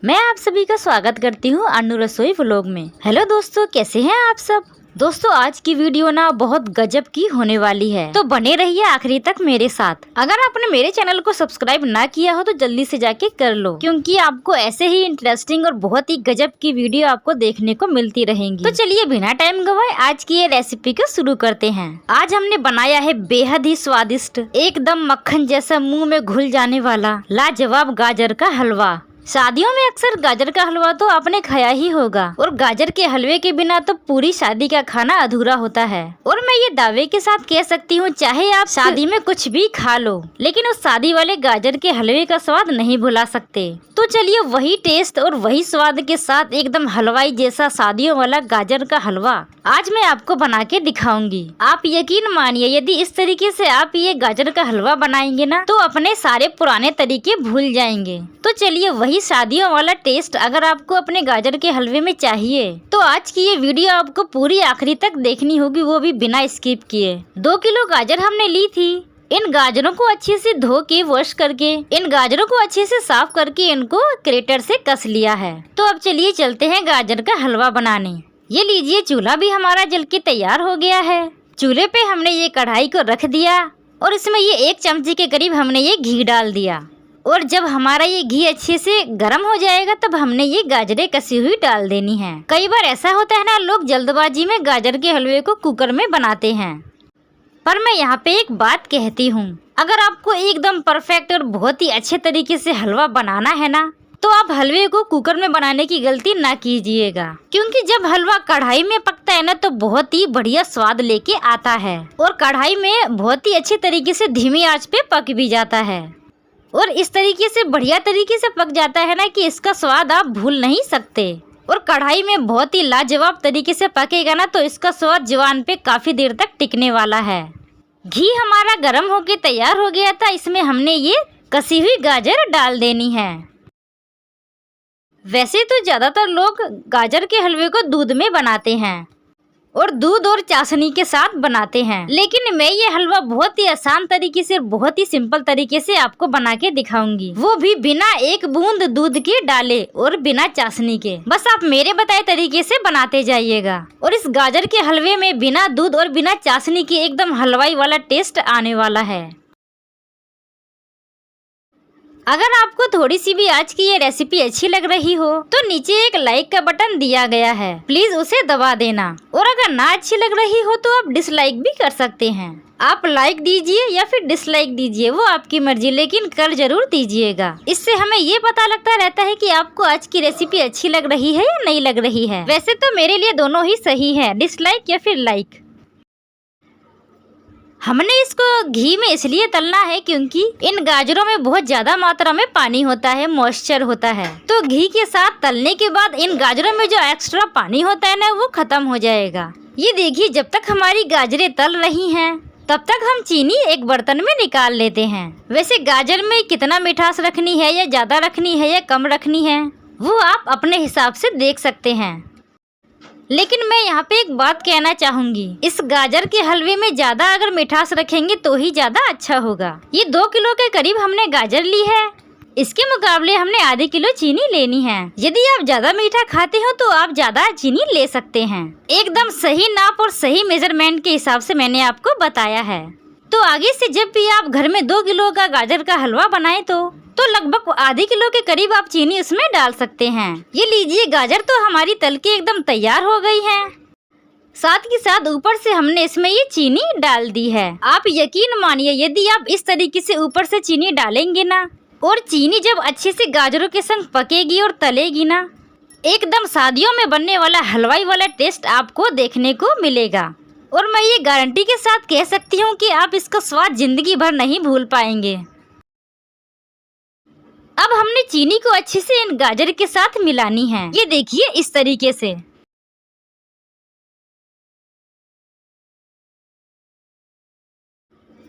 मैं आप सभी का स्वागत करती हूँ अनु रसोई व्लॉग में। हेलो दोस्तों, कैसे हैं आप सब। दोस्तों, आज की वीडियो ना बहुत गजब की होने वाली है, तो बने रहिए आखिरी तक मेरे साथ। अगर आपने मेरे चैनल को सब्सक्राइब ना किया हो तो जल्दी से जाके कर लो, क्योंकि आपको ऐसे ही इंटरेस्टिंग और बहुत ही गजब की वीडियो आपको देखने को मिलती रहेंगी। तो चलिए बिना टाइम गवाए आज की ये रेसिपी को शुरू करते हैं। आज हमने बनाया है बेहद ही स्वादिष्ट, एकदम मक्खन जैसा मुँह में घुल जाने वाला लाजवाब गाजर का हलवा। शादियों में अक्सर गाजर का हलवा तो आपने खाया ही होगा, और गाजर के हलवे के बिना तो पूरी शादी का खाना अधूरा होता है। और मैं ये दावे के साथ कह सकती हूँ, चाहे आप शादी में कुछ भी खा लो, लेकिन उस शादी वाले गाजर के हलवे का स्वाद नहीं भुला सकते। तो चलिए वही टेस्ट और वही स्वाद के साथ एकदम हलवाई जैसा शादियों वाला गाजर का हलवा आज मैं आपको बना के दिखाऊंगी। आप यकीन मानिए, यदि इस तरीके से आप ये गाजर का हलवा बनाएंगे ना, तो अपने सारे पुराने तरीके भूल जाएंगे। तो चलिए वही शादियों वाला टेस्ट अगर आपको अपने गाजर के हलवे में चाहिए, तो आज की ये वीडियो आपको पूरी आखिरी तक देखनी होगी, वो भी बिना स्किप किए। 2 किलो गाजर हमने ली थी। इन गाजरों को अच्छे से धो के वॉश करके, इन गाजरों को अच्छे से साफ करके इनको ग्रेटर से कस लिया है। तो अब चलिए चलते हैं गाजर का हलवा बनाने। ये लीजिए, चूल्हा भी हमारा जल के तैयार हो गया है। चूल्हे पे हमने ये कढ़ाई को रख दिया और इसमें ये 1 चमचे के करीब हमने ये घी डाल दिया। और जब हमारा ये घी अच्छे से गर्म हो जाएगा, तब हमने ये गाजरें कसी हुई डाल देनी है। कई बार ऐसा होता है ना, लोग जल्दबाजी में गाजर के हलवे को कुकर में बनाते हैं, पर मैं यहाँ पे एक बात कहती हूँ, अगर आपको एकदम परफेक्ट और बहुत ही अच्छे तरीके से हलवा बनाना है ना, तो आप हलवे को कुकर में बनाने की गलती ना कीजिएगा, क्योंकि जब हलवा कढ़ाई में पकता है ना, तो बहुत ही बढ़िया स्वाद लेके आता है, और कढ़ाई में बहुत ही अच्छे तरीके से धीमी आंच पे पक भी जाता है, और इस तरीके से बढ़िया तरीके से पक जाता है ना कि इसका स्वाद आप भूल नहीं सकते। और कढ़ाई में बहुत ही लाजवाब तरीके से पकेगा ना, तो इसका स्वाद जुबान पे काफी देर तक टिकने वाला है। घी हमारा गर्म होके तैयार हो गया था। इसमें हमने ये कसी हुई गाजर डाल देनी है। वैसे तो ज्यादातर लोग गाजर के हलवे को दूध में बनाते हैं और दूध और चाशनी के साथ बनाते हैं, लेकिन मैं ये हलवा बहुत ही आसान तरीके से, बहुत ही सिंपल तरीके से आपको बना के दिखाऊंगी, वो भी बिना 1 बूंद दूध के डाले और बिना चाशनी के। बस आप मेरे बताए तरीके से बनाते जाइएगा, और इस गाजर के हलवे में बिना दूध और बिना चाशनी के एकदम हलवाई वाला टेस्ट आने वाला है। अगर आपको थोड़ी सी भी आज की ये रेसिपी अच्छी लग रही हो, तो नीचे एक लाइक का बटन दिया गया है, प्लीज उसे दबा देना। और अगर ना अच्छी लग रही हो तो आप डिसलाइक भी कर सकते हैं। आप लाइक दीजिए या फिर डिसलाइक दीजिए, वो आपकी मर्जी, लेकिन कर जरूर दीजिएगा। इससे हमें ये पता लगता रहता है कि आपको आज की रेसिपी अच्छी लग रही है या नहीं लग रही है। वैसे तो मेरे लिए दोनों ही सही है, डिसलाइक या फिर लाइक। हमने इसको घी में इसलिए तलना है क्योंकि इन गाजरों में बहुत ज्यादा मात्रा में पानी होता है, मॉइस्चर होता है। तो घी के साथ तलने के बाद इन गाजरों में जो एक्स्ट्रा पानी होता है ना, वो खत्म हो जाएगा। ये देखिए, जब तक हमारी गाजरें तल रही हैं, तब तक हम चीनी एक बर्तन में निकाल लेते हैं। वैसे गाजर में कितना मिठास रखनी है, या ज्यादा रखनी है या कम रखनी है, वो आप अपने हिसाब से देख सकते हैं। लेकिन मैं यहाँ पे एक बात कहना चाहूंगी, इस गाजर के हलवे में ज्यादा अगर मिठास रखेंगे तो ही ज्यादा अच्छा होगा। ये 2 किलो के करीब हमने गाजर ली है, इसके मुकाबले हमने आधे किलो चीनी लेनी है। यदि आप ज्यादा मीठा खाते हो तो आप ज्यादा चीनी ले सकते हैं। एकदम सही नाप और सही मेजरमेंट के हिसाब से मैंने आपको बताया है। तो आगे से जब भी आप घर में 2 किलो का गाजर का हलवा बनाए, तो लगभग आधे किलो के करीब आप चीनी उसमें डाल सकते हैं। ये लीजिए, गाजर तो हमारी तल के एकदम तैयार हो गई है। साथ ही साथ ऊपर से हमने इसमें ये चीनी डाल दी है। आप यकीन मानिए, यदि आप इस तरीके से ऊपर से चीनी डालेंगे ना, और चीनी जब अच्छे से गाजरों के संग पकेगी और तलेगी ना, एकदम शादियों में बनने वाला हलवाई वाला टेस्ट आपको देखने को मिलेगा। और मैं ये गारंटी के साथ कह सकती हूँ कि आप इसका स्वाद जिंदगी भर नहीं भूल पाएंगे। अब हमने चीनी को अच्छे से इन गाजर के साथ मिलानी है। ये देखिए, इस तरीके से।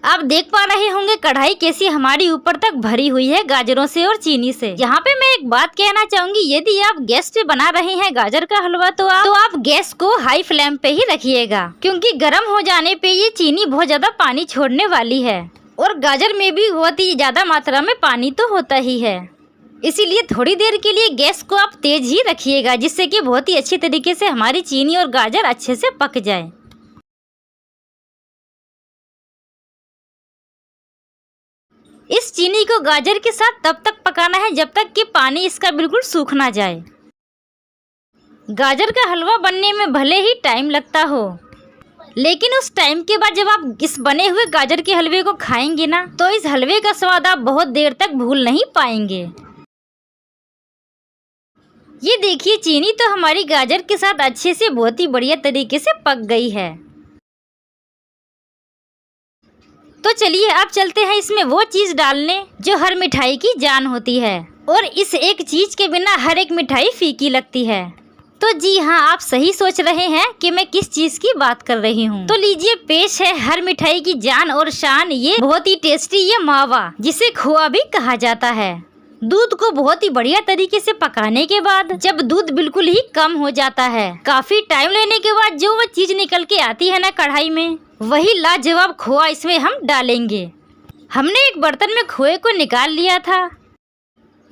आप देख पा रहे होंगे कढ़ाई कैसी हमारी ऊपर तक भरी हुई है गाजरों से और चीनी से। यहाँ पे मैं एक बात कहना चाहूंगी, यदि आप गैस पे बना रहे हैं गाजर का हलवा, तो आप गैस को हाई फ्लेम पे ही रखिएगा, क्योंकि गर्म हो जाने पे ये चीनी बहुत ज्यादा पानी छोड़ने वाली है, और गाजर में भी बहुत ही ज्यादा मात्रा में पानी तो होता ही है। इसीलिए थोड़ी देर के लिए गैस को आप तेज ही रखिएगा, जिससे कि बहुत ही अच्छी तरीके से हमारी चीनी और गाजर अच्छे से पक जाए। इस चीनी को गाजर के साथ तब तक पकाना है जब तक कि पानी इसका बिल्कुल सूख ना जाए। गाजर का हलवा बनने में भले ही टाइम लगता हो, लेकिन उस टाइम के बाद जब आप इस बने हुए गाजर के हलवे को खाएंगे ना, तो इस हलवे का स्वाद आप बहुत देर तक भूल नहीं पाएंगे। ये देखिए, चीनी तो हमारी गाजर के साथ अच्छे से बहुत ही बढ़िया तरीके से पक गई है। तो चलिए अब चलते हैं इसमें वो चीज़ डालने जो हर मिठाई की जान होती है, और इस एक चीज़ के बिना हर एक मिठाई फीकी लगती है। तो जी हाँ, आप सही सोच रहे हैं कि मैं किस चीज़ की बात कर रही हूँ। तो लीजिए, पेश है हर मिठाई की जान और शान, ये बहुत ही टेस्टी ये मावा, जिसे खोआ भी कहा जाता है। दूध को बहुत ही बढ़िया तरीके से पकाने के बाद जब दूध बिल्कुल ही कम हो जाता है, काफी टाइम लेने के बाद जो वो चीज निकल के आती है ना कढ़ाई में, वही लाजवाब खोआ इसमें हम डालेंगे। हमने एक बर्तन में खोए को निकाल लिया था।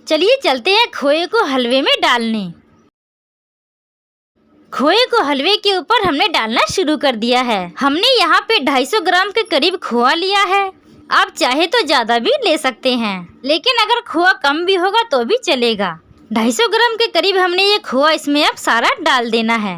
चलिए चलते हैं खोए को हलवे में डालने। खोए को हलवे के ऊपर हमने डालना शुरू कर दिया है। हमने यहाँ पे 250 ग्राम के करीब खोआ लिया है। आप चाहे तो ज्यादा भी ले सकते हैं, लेकिन अगर खोआ कम भी होगा तो भी चलेगा। 250 ग्राम के करीब हमने ये खोआ इसमें अब सारा डाल देना है।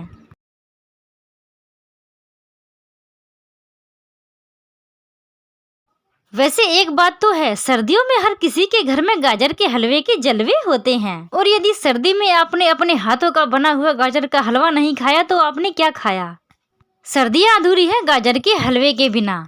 वैसे एक बात तो है, सर्दियों में हर किसी के घर में गाजर के हलवे के जलवे होते हैं, और यदि सर्दी में आपने अपने हाथों का बना हुआ गाजर का हलवा नहीं खाया तो आपने क्या खाया। सर्दियाँ अधूरी है गाजर के हलवे के बिना।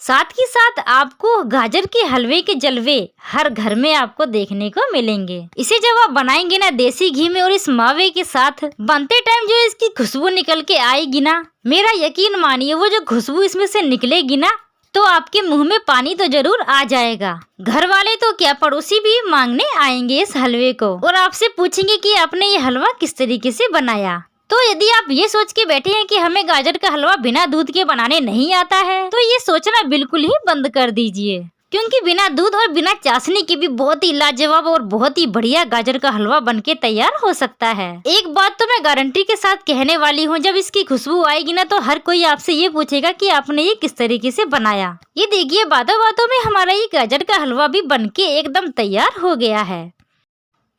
साथ ही साथ आपको गाजर के हलवे के जलवे हर घर में आपको देखने को मिलेंगे। इसे जब आप बनाएंगे ना देसी घी में और इस मावे के साथ, बनते टाइम जो इसकी खुशबू निकल के आएगी ना, मेरा यकीन मानिए वो जो खुशबू इसमें से निकलेगी ना, तो आपके मुंह में पानी तो जरूर आ जाएगा। घर वाले तो क्या, पड़ोसी भी मांगने आएंगे इस हलवे को, और आपसे पूछेंगे कि आपने ये हलवा किस तरीके से बनाया। तो यदि आप ये सोच के बैठे हैं कि हमें गाजर का हलवा बिना दूध के बनाने नहीं आता है, तो ये सोचना बिल्कुल ही बंद कर दीजिए, क्योंकि बिना दूध और बिना चाशनी के भी बहुत ही लाजवाब और बहुत ही बढ़िया गाजर का हलवा बनके तैयार हो सकता है। एक बात तो मैं गारंटी के साथ कहने वाली हूँ, जब इसकी खुशबू आएगी ना, तो हर कोई आपसे ये पूछेगा कि आपने ये किस तरीके से बनाया। ये देखिए, बातों बातों में हमारा ये गाजर का हलवा भी बनके एकदम तैयार हो गया है।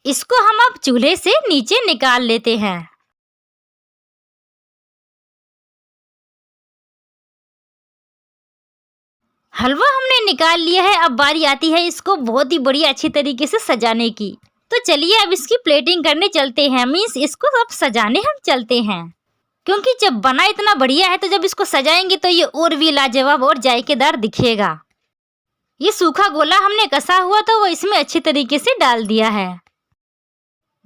इसको हम अब चूल्हे से नीचे निकाल लेते हैं। हलवा हमने निकाल लिया है। अब बारी आती है इसको बहुत ही बढ़िया अच्छी तरीके से सजाने की। तो चलिए अब इसकी प्लेटिंग करने चलते हैं, मीन्स इसको अब सजाने हम चलते हैं, क्योंकि जब बना इतना बढ़िया है तो जब इसको सजाएंगे तो ये और भी लाजवाब और जायकेदार दिखेगा। ये सूखा गोला हमने कसा हुआ तो वो इसमें अच्छी तरीके से डाल दिया है।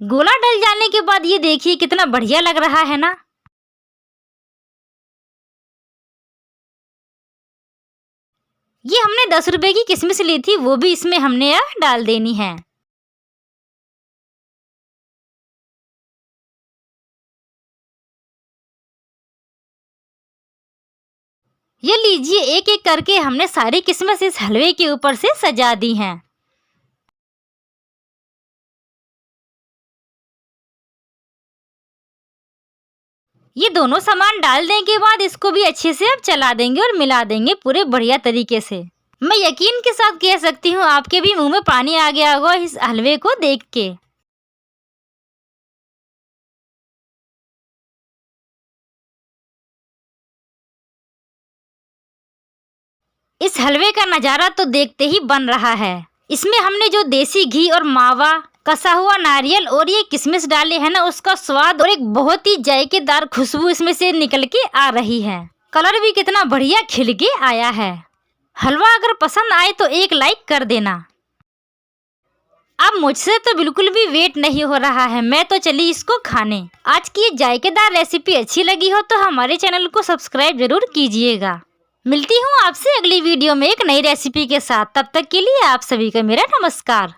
गोला डल जाने के बाद ये देखिए कितना बढ़िया लग रहा है ना। ये हमने 10 रुपए की किशमिश ली थी, वो भी इसमें हमने डाल देनी है। ये लीजिए, एक एक करके हमने सारी किशमिश इस हलवे के ऊपर से सजा दी हैं। ये दोनों सामान डाल देने के बाद इसको भी अच्छे से अब चला देंगे और मिला देंगे पूरे बढ़िया तरीके से। मैं यकीन के साथ कह सकती हूँ आपके भी मुंह में पानी आ गया होगा इस हलवे को देख के। इस हलवे का नज़ारा तो देखते ही बन रहा है। इसमें हमने जो देसी घी और मावा, कसा हुआ नारियल और ये किशमिश डाले हैं ना, उसका स्वाद और एक बहुत ही जायकेदार खुशबू इसमें से निकल के आ रही है। कलर भी कितना बढ़िया खिल के आया है। हलवा अगर पसंद आए तो एक लाइक कर देना। अब मुझसे तो बिल्कुल भी वेट नहीं हो रहा है, मैं तो चली इसको खाने। आज की ये जायकेदार रेसिपी अच्छी लगी हो तो हमारे चैनल को सब्सक्राइब जरूर कीजिएगा। मिलती हूँ आपसे अगली वीडियो में एक नई रेसिपी के साथ। तब तक के लिए आप सभी का मेरा नमस्कार।